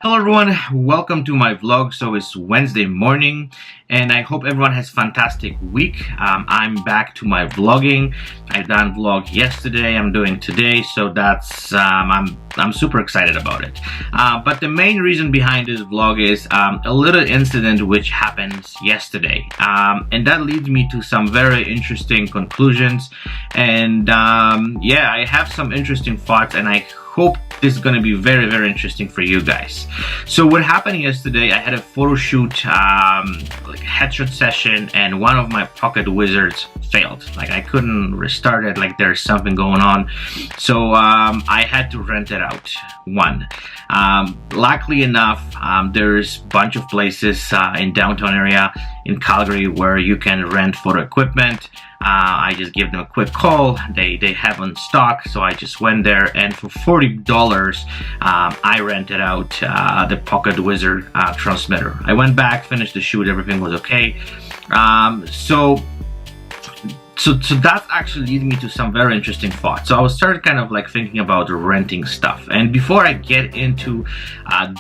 Hello everyone, welcome to my vlog. So it's Wednesday morning and I hope everyone has a fantastic week. I'm back to my vlogging. I done vlog yesterday, I'm doing today, so that's I'm super excited about it. But the main reason behind this vlog is a little incident which happened yesterday, and that leads me to some very interesting conclusions. And yeah, I have some interesting thoughts and I hope this is going to be very interesting for you guys. So what happened yesterday, I had a photo shoot, like headshot session, and one of my pocket wizards failed. Like I couldn't restart it, like there's something going on. So I had to rent it out. Luckily enough, there's a bunch of places in downtown area in Calgary where you can rent photo equipment. I just give them a quick call. They have on stock, so I just went there, and for $40 I rented out the Pocket Wizard transmitter. I went back, finished the shoot, everything was okay. So that actually leads me to some very interesting thoughts. So I was started kind of like thinking about renting stuff, and before I get into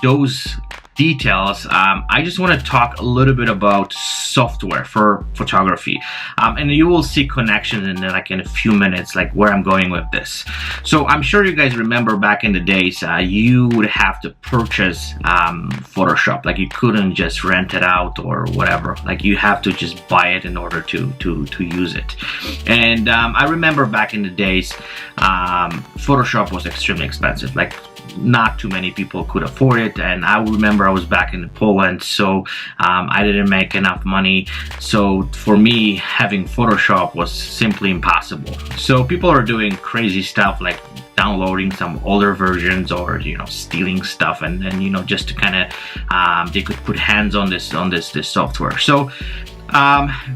those details, I just want to talk a little bit about software for photography, and you will see connections in a few minutes, like where I'm going with this. So I'm sure you guys remember back in the days, you would have to purchase Photoshop. Like you couldn't just rent it out or whatever. Like you have to just buy it in order to use it. And I remember back in the days, Photoshop was extremely expensive. Like not too many people could afford it, and I remember I was back in Poland, so I didn't make enough money. So for me, having Photoshop was simply impossible. So people are doing crazy stuff like downloading some older versions, or stealing stuff, and then just to kind of they could put hands on this software. So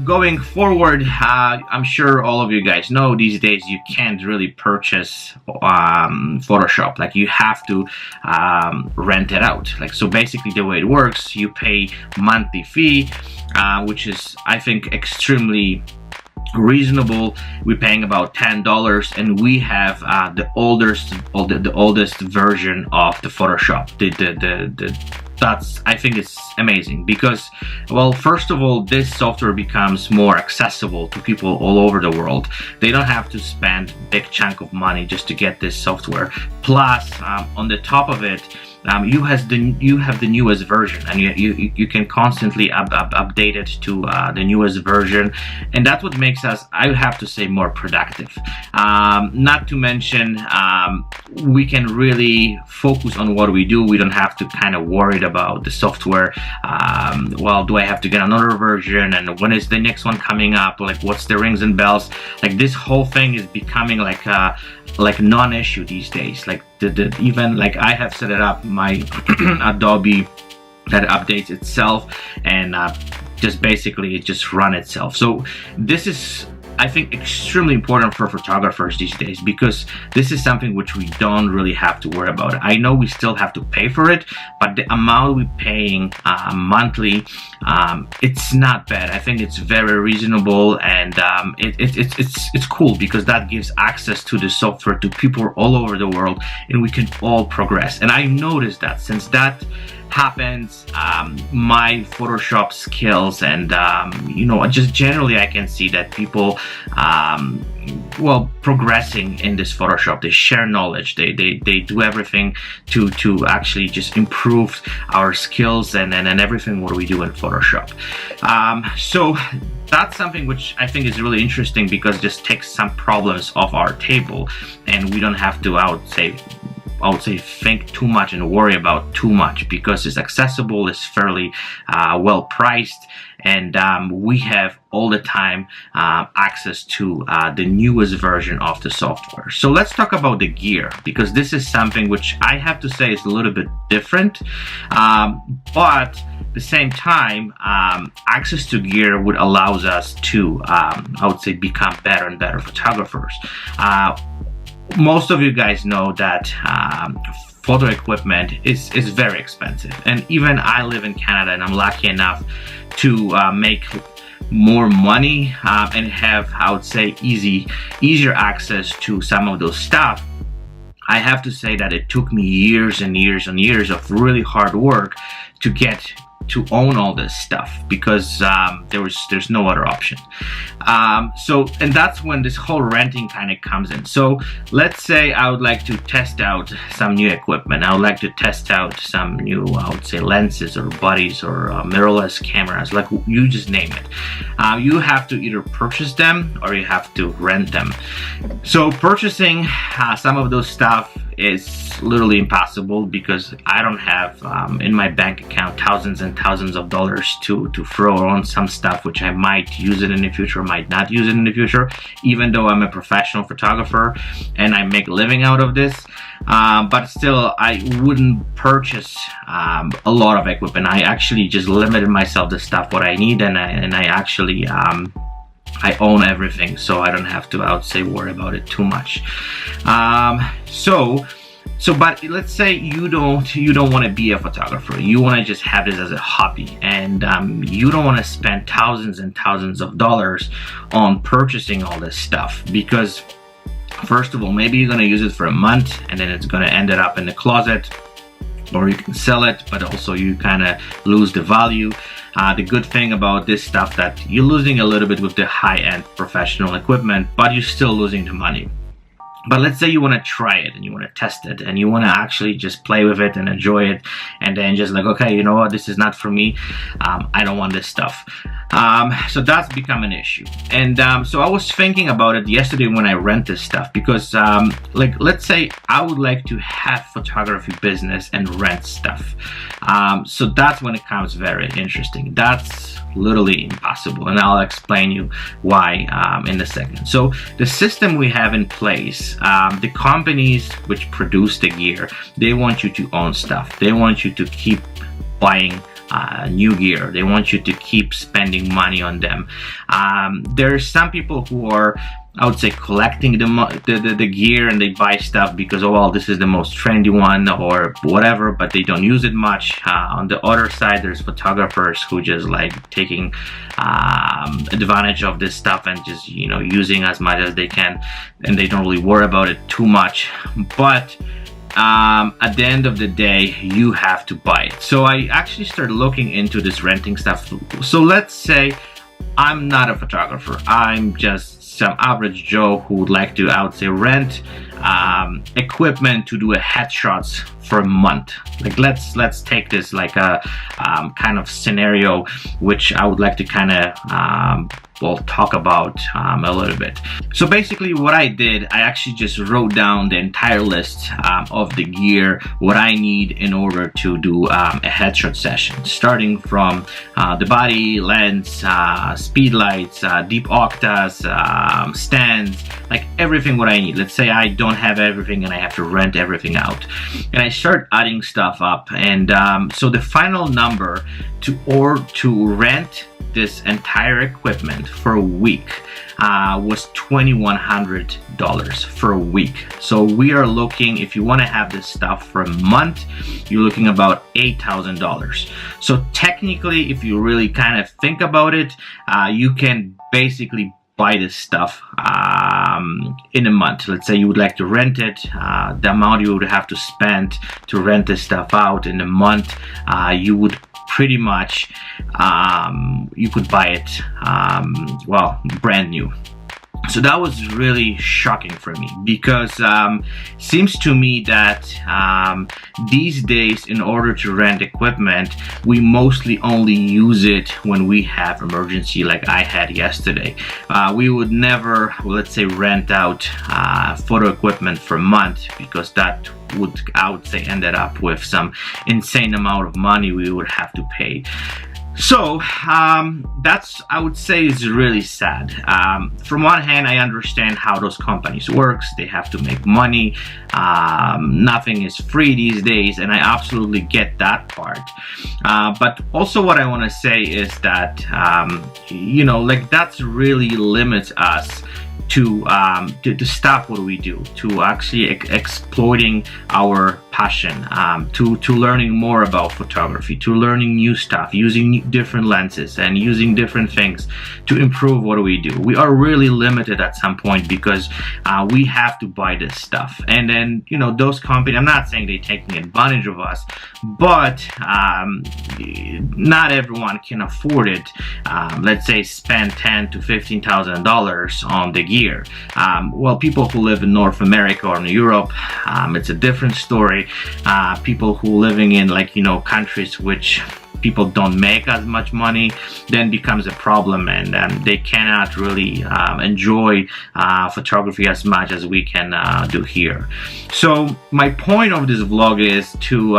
going forward, I'm sure all of you guys know these days you can't really purchase Photoshop. Like you have to rent it out. Like, so basically the way it works, you pay monthly fee, which is, I think, extremely reasonable. We're paying about $10, and we have the oldest version of the Photoshop. I think it's amazing because, well, first of all, this software becomes more accessible to people all over the world. They don't have to spend a big chunk of money just to get this software. Plus, on the top of it, you have the newest version, and you can constantly update it to the newest version, and that's what makes us, I would have to say, more productive. Not to mention, we can really focus on what we do. We don't have to kind of worry about the software. Well, do I have to get another version, and when is the next one coming up? Like, what's the rings and bells? Like, this whole thing is becoming like non-issue these days. Like even like I have set it up, my Adobe, that updates itself, and just basically it just run itself. So this is, I think, extremely important for photographers these days, because this is something which we don't really have to worry about. I know we still have to pay for it, but the amount we're paying monthly, it's not bad. I think it's very reasonable, and it's cool because that gives access to the software to people all over the world, and we can all progress. And I noticed that since that happens, my Photoshop skills and just generally I can see that people well, progressing in this Photoshop. They share knowledge, they do everything to actually just improve our skills and everything what we do in Photoshop. So that's something which I think is really interesting, because it just takes some problems off our table, and we don't have to, I would say think too much and worry about too much, because it's accessible, it's fairly well priced, and we have all the time access to the newest version of the software. So let's talk about the gear, because this is something which I have to say is a little bit different, but at the same time, access to gear would allow us to, I would say, become better and better photographers. Most of you guys know that photo equipment is very expensive, and even I live in Canada, and I'm lucky enough to make more money and have, I would say, easier access to some of those stuff. I have to say that it took me years and years and years of really hard work to get to own all this stuff, because there's no other option. And that's when this whole renting kind of comes in. So let's say I would like to test out some new equipment. I would like to test out some new, I would say, lenses or bodies or mirrorless cameras, like you just name it. You have to either purchase them or you have to rent them. So purchasing some of those stuff is literally impossible, because I don't have in my bank account thousands and thousands of dollars to throw on some stuff which I might use it in the future, might not use it in the future, even though I'm a professional photographer and I make a living out of this. But still, I wouldn't purchase a lot of equipment. I actually just limited myself to stuff what I need, and I actually I own everything, so I don't have to, I would say, worry about it too much. But let's say you don't want to be a photographer. You want to just have this as a hobby, and you don't want to spend thousands and thousands of dollars on purchasing all this stuff, because first of all, maybe you're going to use it for a month and then it's going to end up in the closet, or you can sell it, but also you kind of lose the value. The good thing about this stuff that you're losing a little bit with the high-end professional equipment, but you're still losing the money. But let's say you want to try it and you want to test it and you want to actually just play with it and enjoy it, and then just like, okay, you know what, this is not for me. I don't want this stuff. So that's become an issue. And so I was thinking about it yesterday when I rent this stuff, because like, let's say I would like to have photography business and rent stuff. So that's when it comes very interesting. That's literally impossible, and I'll explain you why in a second. So the system we have in place, the companies which produce the gear, they want you to own stuff. They want you to keep buying new gear. They want you to keep spending money on them. There are some people who are, I would say, collecting the gear, and they buy stuff because, oh well, this is the most trendy one or whatever, but they don't use it much. On the other side, there's photographers who just like taking advantage of this stuff and just, you know, using as much as they can, and they don't really worry about it too much. But at the end of the day, you have to buy it. So I actually started looking into this renting stuff. So let's say I'm not a photographer. I'm just some average Joe who would like to, I would say, rent equipment to do a headshots for a month. Like, let's take this like a kind of scenario which I would like to kind of we'll talk about a little bit. So basically what I did, I actually just wrote down the entire list of the gear, what I need in order to do a headshot session, starting from the body, lens, speed lights, deep octas, stands, like everything what I need. Let's say I don't have everything and I have to rent everything out, and I start adding stuff up, and so the final number to rent this entire equipment for a week was $2,100 for a week. So we are looking, if you want to have this stuff for a month, you're looking about $8,000. So technically, if you really kind of think about it, you can basically buy this stuff in a month. Let's say you would like to rent it, the amount you would have to spend to rent this stuff out in a month, you would pretty much, you could buy it, well, brand new. So that was really shocking for me, because seems to me that these days, in order to rent equipment, we mostly only use it when we have emergency, like I had yesterday. We would never, let's say, rent out photo equipment for a month, because that would, I would say, ended up with some insane amount of money we would have to pay. So that's, I would say, is really sad. From one hand, I understand how those companies works. They have to make money. Nothing is free these days, and I absolutely get that part. But also what I want to say is that, you know, like, that's really limits us to stop what we do, to actually exploiting our passion, to learning more about photography, to learning new stuff, using different lenses and using different things to improve what we do. We are really limited at some point because we have to buy this stuff, and then those companies, I'm not saying they're taking advantage of us, but not everyone can afford it. Let's say spend $10,000 to $15,000 on the gear. Well, people who live in North America or in Europe, it's a different story. People who living in countries which people don't make as much money, then becomes a problem, and they cannot really enjoy photography as much as we can do here. So my point of this vlog is to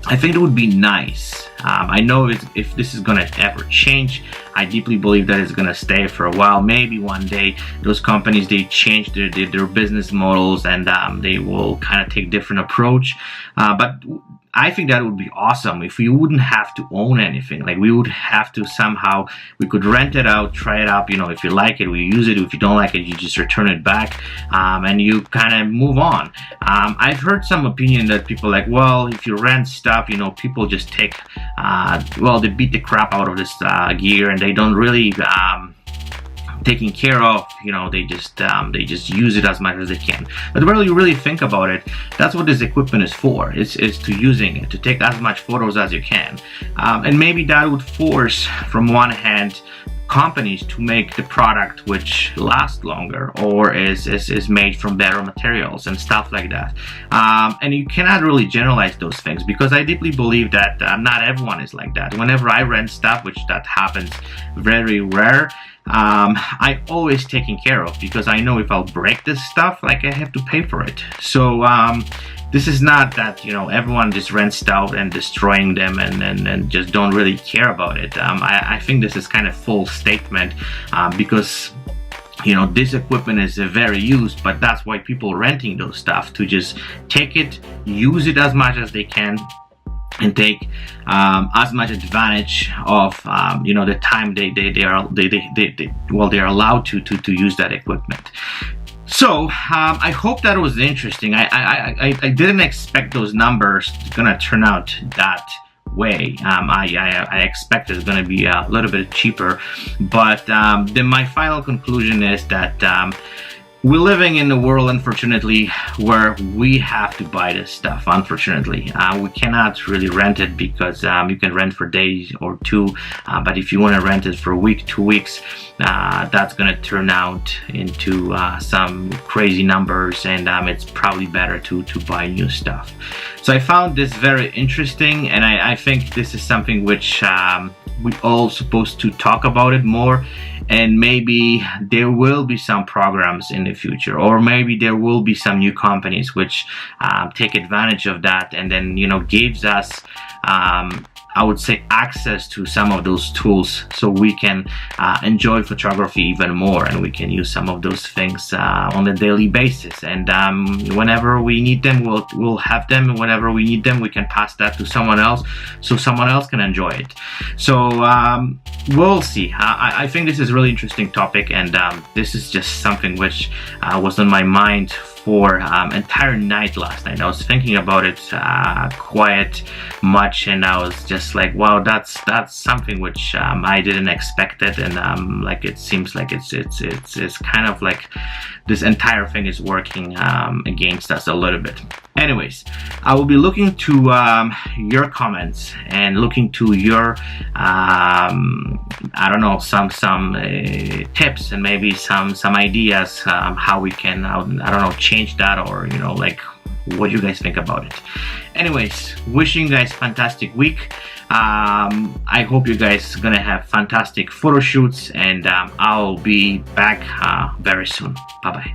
I think it would be nice. I know if this is gonna ever change, I deeply believe that it's gonna stay for a while. Maybe one day those companies, they change their business models, and they will kind of take different approach. But I think that would be awesome if we wouldn't have to own anything. Like, we would have to somehow, we could rent it out, try it out, if you like it, we use it. If you don't like it, you just return it back, and you kind of move on. I've heard some opinion that people like, well, if you rent stuff, people just take, well, they beat the crap out of this gear, and they don't really taking care of, they just use it as much as they can. But when you really think about it, that's what this equipment is for. It's to using it, to take as much photos as you can. And maybe that would force, from one hand, companies to make the product which lasts longer, or is made from better materials and stuff like that. And you cannot really generalize those things, because I deeply believe that not everyone is like that. Whenever I rent stuff, which that happens very rare, I always taken care of, because I know if I'll break this stuff, I have to pay for it. So this is not that everyone just rents out and destroying them and just don't really care about it. I think this is kind of false statement, because this equipment is very used, but that's why people renting those stuff, to just take it, use it as much as they can, and take as much advantage of the time they are allowed to use that equipment. So I hope that was interesting. I didn't expect those numbers gonna turn out that way. I expect it's gonna be a little bit cheaper, but then my final conclusion is that we're living in a world, unfortunately, where we have to buy this stuff. Unfortunately, we cannot really rent it, because you can rent for days or two, but if you want to rent it for a week, 2 weeks, that's gonna turn out into some crazy numbers, and it's probably better to buy new stuff. So I found this very interesting, and I think this is something which we all supposed to talk about it more. And maybe there will be some programs in the future, or maybe there will be some new companies which take advantage of that, and then gives us I would say access to some of those tools, so we can enjoy photography even more, and we can use some of those things on a daily basis. And whenever we need them, we'll have them, and whenever we need them, we can pass that to someone else, so someone else can enjoy it. So we'll see. I think this is a really interesting topic, and this is just something which was on my mind for entire night last night. I was thinking about it quite much, and I was just like, wow, that's something which I didn't expect it, and like it seems like it's kind of like this entire thing is working against us a little bit. Anyways, I will be looking to your comments and looking to your I don't know, some tips and maybe some ideas how we can I don't know, change that, or like what you guys think about it. Anyways, wishing you guys fantastic week. I hope you guys are gonna have fantastic photo shoots, and I'll be back very soon. Bye bye.